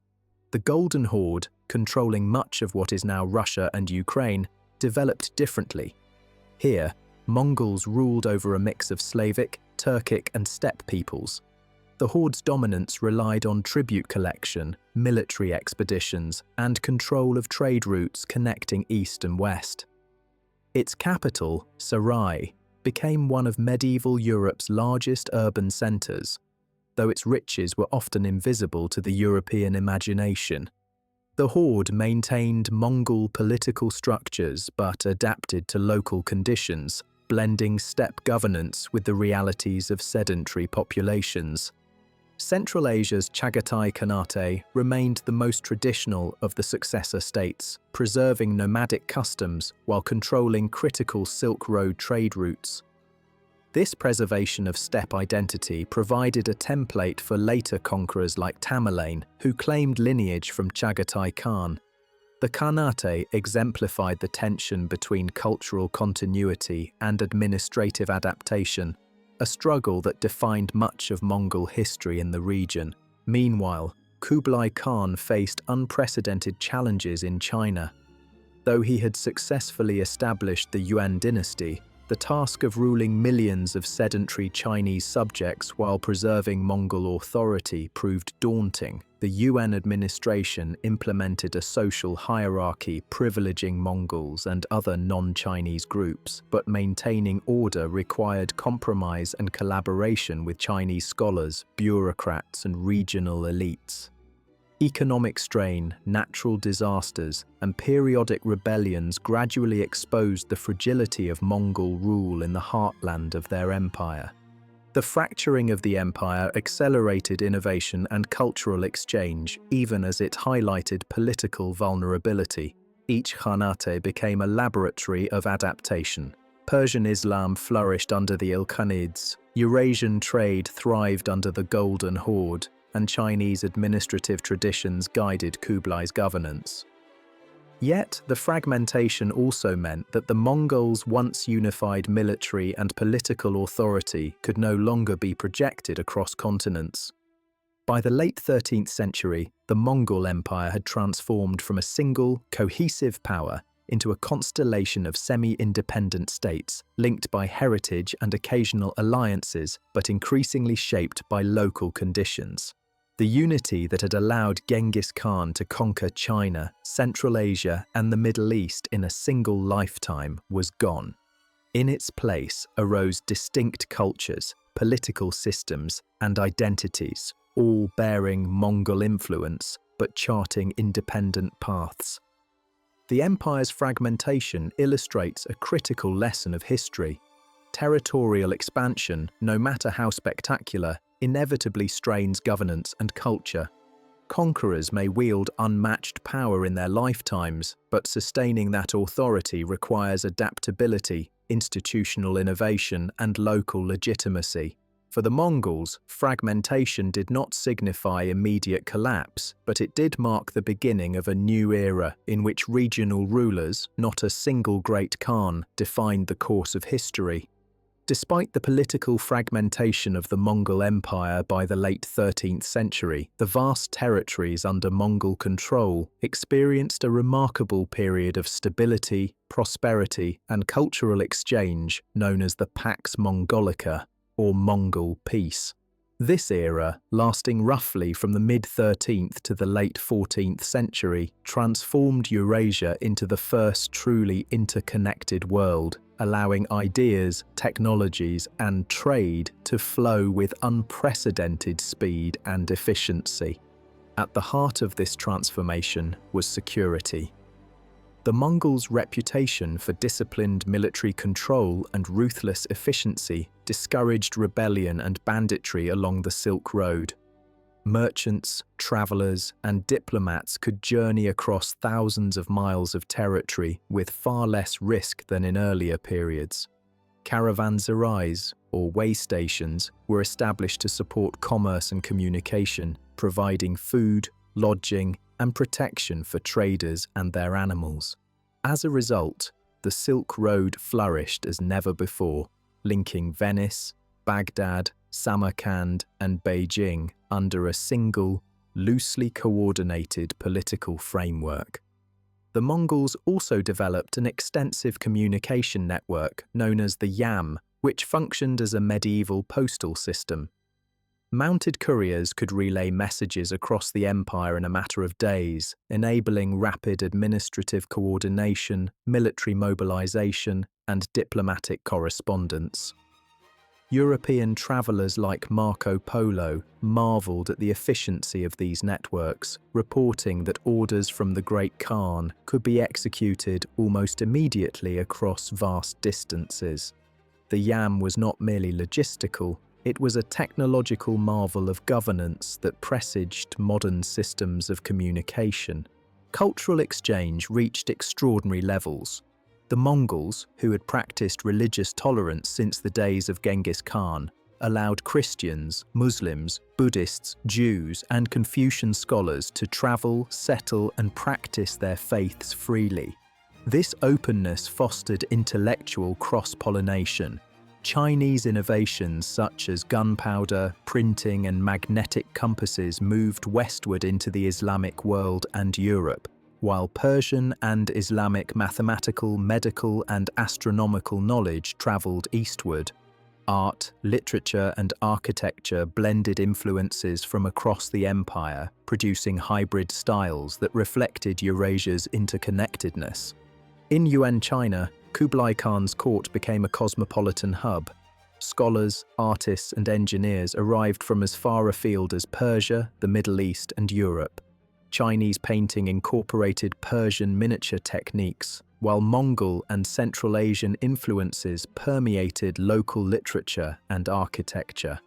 The Golden Horde, controlling much of what is now Russia and Ukraine, developed differently. Here, Mongols ruled over a mix of Slavic, Turkic, and steppe peoples. The Horde's dominance relied on tribute collection, military expeditions, and control of trade routes connecting east and west. Its capital, Sarai, became one of medieval Europe's largest urban centers, though its riches were often invisible to the European imagination. The Horde maintained Mongol political structures but adapted to local conditions, blending steppe governance with the realities of sedentary populations. Central Asia's Chagatai Khanate remained the most traditional of the successor states, preserving nomadic customs while controlling critical Silk Road trade routes. This preservation of steppe identity provided a template for later conquerors like Tamerlane, who claimed lineage from Chagatai Khan. The Khanate exemplified the tension between cultural continuity and administrative adaptation, a struggle that defined much of Mongol history in the region. Meanwhile, Kublai Khan faced unprecedented challenges in China. Though he had successfully established the Yuan dynasty, the task of ruling millions of sedentary Chinese subjects while preserving Mongol authority proved daunting. The Yuan administration implemented a social hierarchy privileging Mongols and other non-Chinese groups, but maintaining order required compromise and collaboration with Chinese scholars, bureaucrats, and regional elites. Economic strain, natural disasters, and periodic rebellions gradually exposed the fragility of Mongol rule in the heartland of their empire. The fracturing of the empire accelerated innovation and cultural exchange, even as it highlighted political vulnerability. Each khanate became a laboratory of adaptation. Persian Islam flourished under the Ilkhanids, Eurasian trade thrived under the Golden Horde, and Chinese administrative traditions guided Kublai's governance. Yet, the fragmentation also meant that the Mongols' once unified military and political authority could no longer be projected across continents. By the late 13th century, the Mongol Empire had transformed from a single, cohesive power into a constellation of semi-independent states, linked by heritage and occasional alliances, but increasingly shaped by local conditions. The unity that had allowed Genghis Khan to conquer China, Central Asia, and the Middle East in a single lifetime was gone. In its place arose distinct cultures, political systems, and identities, all bearing Mongol influence, but charting independent paths. The empire's fragmentation illustrates a critical lesson of history. Territorial expansion, no matter how spectacular, inevitably strains governance and culture. Conquerors may wield unmatched power in their lifetimes, but sustaining that authority requires adaptability, institutional innovation, and local legitimacy. For the Mongols, fragmentation did not signify immediate collapse, but it did mark the beginning of a new era in which regional rulers, not a single great Khan, defined the course of history. Despite the political fragmentation of the Mongol Empire by the late 13th century, the vast territories under Mongol control experienced a remarkable period of stability, prosperity, and cultural exchange known as the Pax Mongolica, or Mongol Peace. This era, lasting roughly from the mid-13th to the late 14th century, transformed Eurasia into the first truly interconnected world, allowing ideas, technologies, and trade to flow with unprecedented speed and efficiency. At the heart of this transformation was security. The Mongols' reputation for disciplined military control and ruthless efficiency discouraged rebellion and banditry along the Silk Road. Merchants, travelers, and diplomats could journey across thousands of miles of territory with far less risk than in earlier periods. Caravanserais, or way stations, were established to support commerce and communication, providing food, lodging, and protection for traders and their animals. As a result, the Silk Road flourished as never before, linking Venice, Baghdad, Samarkand, and Beijing under a single, loosely coordinated political framework. The Mongols also developed an extensive communication network known as the Yam, which functioned as a medieval postal system. Mounted couriers could relay messages across the empire in a matter of days, enabling rapid administrative coordination, military mobilization, and diplomatic correspondence. European travelers like Marco Polo marveled at the efficiency of these networks, reporting that orders from the Great Khan could be executed almost immediately across vast distances. The Yam was not merely logistical, it was a technological marvel of governance that presaged modern systems of communication. Cultural exchange reached extraordinary levels. The Mongols, who had practiced religious tolerance since the days of Genghis Khan, allowed Christians, Muslims, Buddhists, Jews, and Confucian scholars to travel, settle, and practice their faiths freely. This openness fostered intellectual cross-pollination. Chinese innovations such as gunpowder, printing, and magnetic compasses moved westward into the Islamic world and Europe, while Persian and Islamic mathematical, medical, and astronomical knowledge traveled eastward. Art, literature, and architecture blended influences from across the empire, producing hybrid styles that reflected Eurasia's interconnectedness. In Yuan China, Kublai Khan's court became a cosmopolitan hub. Scholars, artists, and engineers arrived from as far afield as Persia, the Middle East, and Europe. Chinese painting incorporated Persian miniature techniques, while Mongol and Central Asian influences permeated local literature and architecture.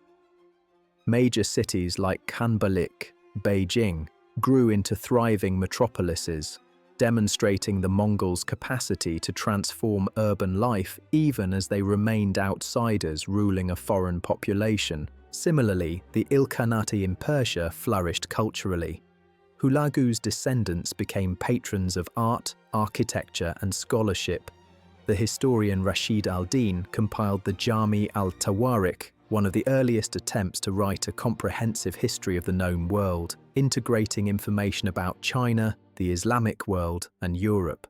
Major cities like Khanbalik, Beijing, grew into thriving metropolises, demonstrating the Mongols' capacity to transform urban life even as they remained outsiders ruling a foreign population. Similarly, the Ilkhanate in Persia flourished culturally. Hulagu's descendants became patrons of art, architecture, and scholarship. The historian Rashid al-Din compiled the Jami al-Tawarikh, one of the earliest attempts to write a comprehensive history of the known world, integrating information about China, the Islamic world, and Europe.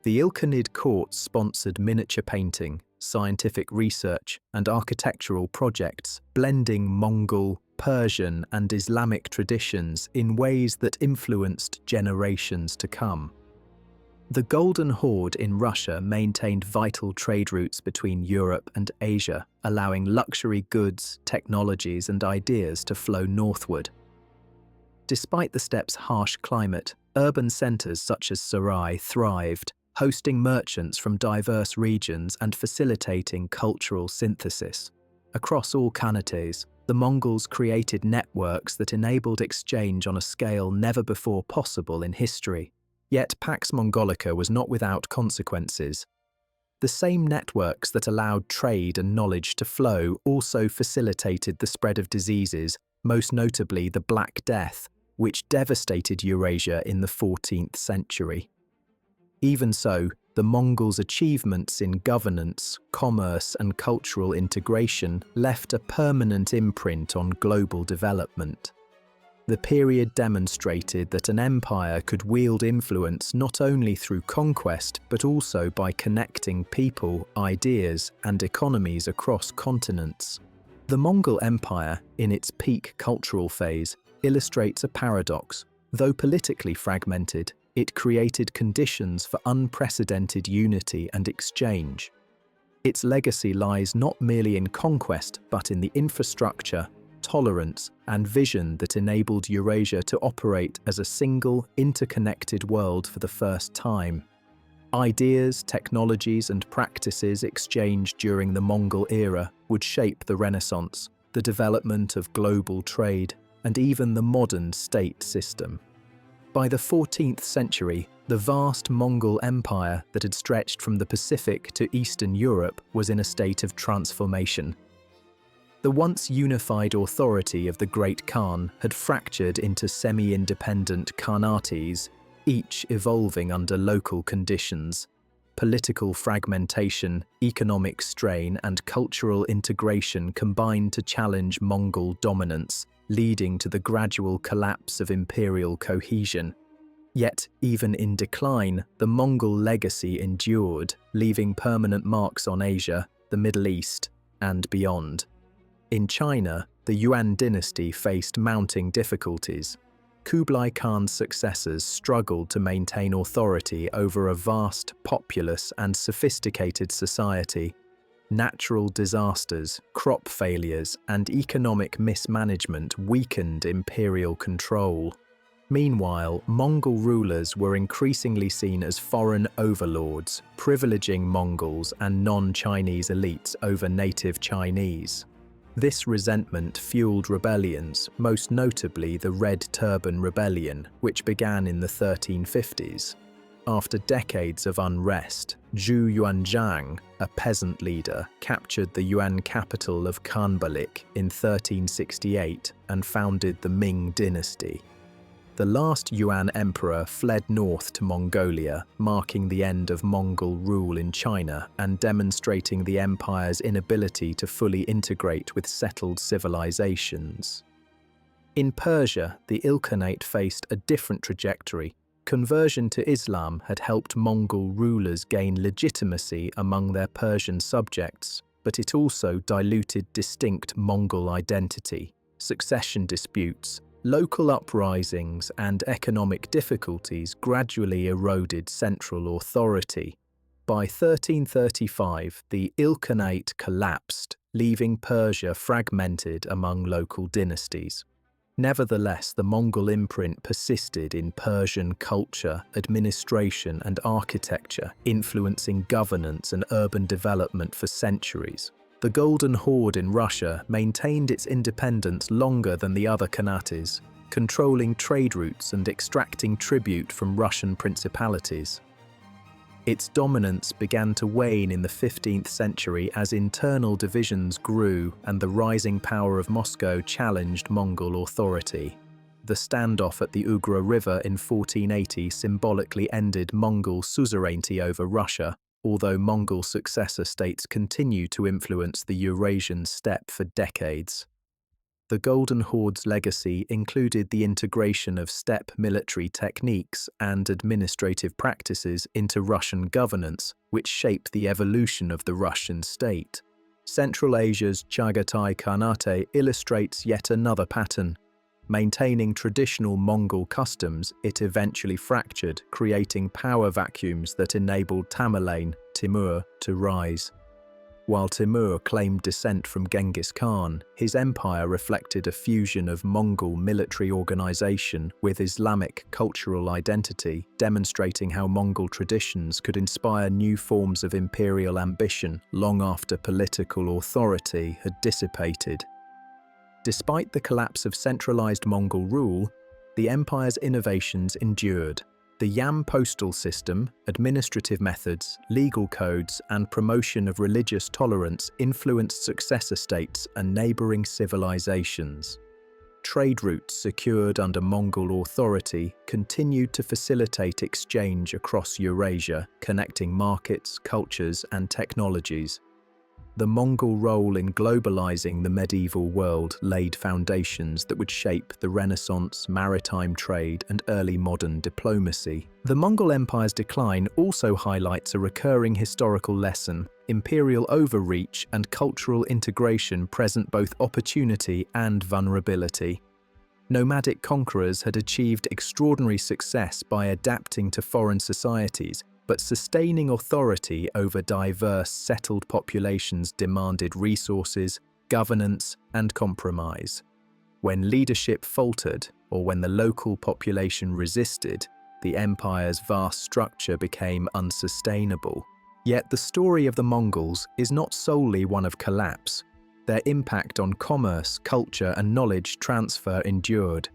The Ilkhanid courts sponsored miniature painting, scientific research, and architectural projects, blending Mongol, Persian, and Islamic traditions in ways that influenced generations to come. The Golden Horde in Russia maintained vital trade routes between Europe and Asia, allowing luxury goods, technologies, and ideas to flow northward. Despite the steppe's harsh climate, urban centers such as Sarai thrived, hosting merchants from diverse regions and facilitating cultural synthesis. Across all khanates, the Mongols created networks that enabled exchange on a scale never before possible in history. Yet Pax Mongolica was not without consequences. The same networks that allowed trade and knowledge to flow also facilitated the spread of diseases, most notably the Black Death, which devastated Eurasia in the 14th century. Even so, The Mongols' achievements in governance, commerce, and cultural integration left a permanent imprint on global development. The period demonstrated that an empire could wield influence not only through conquest but also by connecting people, ideas, and economies across continents. The Mongol Empire, in its peak cultural phase, illustrates a paradox. Though politically fragmented, it created conditions for unprecedented unity and exchange. Its legacy lies not merely in conquest but in the infrastructure, tolerance, and vision that enabled Eurasia to operate as a single, interconnected world for the first time. Ideas, technologies, and practices exchanged during the Mongol era would shape the Renaissance, the development of global trade, and even the modern state system. By the 14th century, the vast Mongol Empire that had stretched from the Pacific to Eastern Europe was in a state of transformation. The once unified authority of the Great Khan had fractured into semi-independent khanates, each evolving under local conditions. Political fragmentation, economic strain, and cultural integration combined to challenge Mongol dominance, leading to the gradual collapse of imperial cohesion. Yet, even in decline, the Mongol legacy endured, leaving permanent marks on Asia, the Middle East, and beyond. In China, the Yuan dynasty faced mounting difficulties. Kublai Khan's successors struggled to maintain authority over a vast, populous, and sophisticated society. Natural disasters, crop failures, and economic mismanagement weakened imperial control. Meanwhile, Mongol rulers were increasingly seen as foreign overlords, privileging Mongols and non-Chinese elites over native Chinese. This resentment fueled rebellions, most notably the Red Turban Rebellion, which began in the 1350s. After decades of unrest, Zhu Yuanzhang, a peasant leader, captured the Yuan capital of Khanbalik in 1368 and founded the Ming dynasty. The last Yuan emperor fled north to Mongolia, marking the end of Mongol rule in China and demonstrating the empire's inability to fully integrate with settled civilizations. In Persia, the Ilkhanate faced a different trajectory. Conversion to Islam had helped Mongol rulers gain legitimacy among their Persian subjects, but it also diluted distinct Mongol identity. Succession disputes, local uprisings, and economic difficulties gradually eroded central authority. By 1335, the Ilkhanate collapsed, leaving Persia fragmented among local dynasties. Nevertheless, the Mongol imprint persisted in Persian culture, administration, and architecture, influencing governance and urban development for centuries. The Golden Horde in Russia maintained its independence longer than the other khanates, controlling trade routes and extracting tribute from Russian principalities. Its dominance began to wane in the 15th century as internal divisions grew and the rising power of Moscow challenged Mongol authority. The standoff at the Ugra River in 1480 symbolically ended Mongol suzerainty over Russia, although Mongol successor states continue to influence the Eurasian steppe for decades. The Golden Horde's legacy included the integration of steppe military techniques and administrative practices into Russian governance, which shaped the evolution of the Russian state. Central Asia's Chagatai Khanate illustrates yet another pattern. Maintaining traditional Mongol customs, it eventually fractured, creating power vacuums that enabled Tamerlane, Timur, to rise. While Timur claimed descent from Genghis Khan, his empire reflected a fusion of Mongol military organization with Islamic cultural identity, demonstrating how Mongol traditions could inspire new forms of imperial ambition long after political authority had dissipated. Despite the collapse of centralized Mongol rule, the empire's innovations endured. The Yam postal system, administrative methods, legal codes, and promotion of religious tolerance influenced successor states and neighboring civilizations. Trade routes secured under Mongol authority continued to facilitate exchange across Eurasia, connecting markets, cultures, and technologies. The Mongol role in globalizing the medieval world laid foundations that would shape the Renaissance, maritime trade, and early modern diplomacy. The Mongol Empire's decline also highlights a recurring historical lesson: imperial overreach and cultural integration present both opportunity and vulnerability. Nomadic conquerors had achieved extraordinary success by adapting to foreign societies, but sustaining authority over diverse settled populations demanded resources, governance, and compromise. When leadership faltered, or when the local population resisted, the empire's vast structure became unsustainable. Yet the story of the Mongols is not solely one of collapse. Their impact on commerce, culture, and knowledge transfer endured.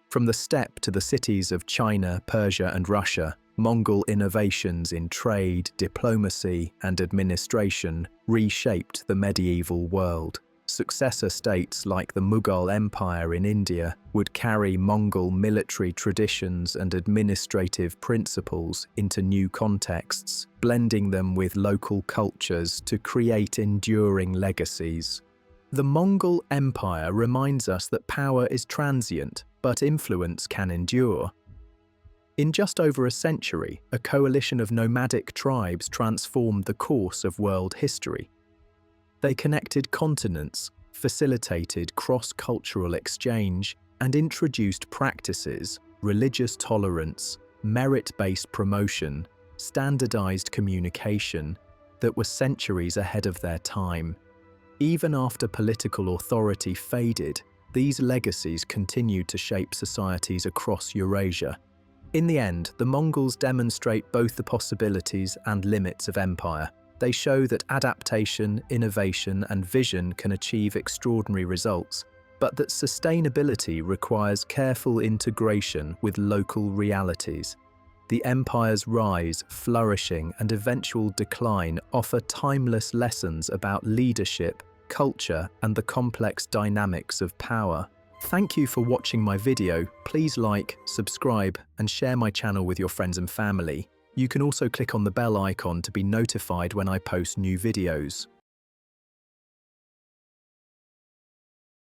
From the steppe to the cities of China, Persia, and Russia, Mongol innovations in trade, diplomacy, and administration reshaped the medieval world. Successor states like the Mughal Empire in India would carry Mongol military traditions and administrative principles into new contexts, blending them with local cultures to create enduring legacies. The Mongol Empire reminds us that power is transient, but influence can endure. In just over a century, a coalition of nomadic tribes transformed the course of world history. They connected continents, facilitated cross-cultural exchange, and introduced practices, religious tolerance, merit-based promotion, standardized communication, that were centuries ahead of their time. Even after political authority faded, these legacies continued to shape societies across Eurasia. In the end, the Mongols demonstrate both the possibilities and limits of empire. They show that adaptation, innovation, and vision can achieve extraordinary results, but that sustainability requires careful integration with local realities. The empire's rise, flourishing, and eventual decline offer timeless lessons about leadership, culture, and the complex dynamics of power. Thank you for watching my video. Please like, subscribe, and share my channel with your friends and family. You can also click on the bell icon to be notified when I post new videos.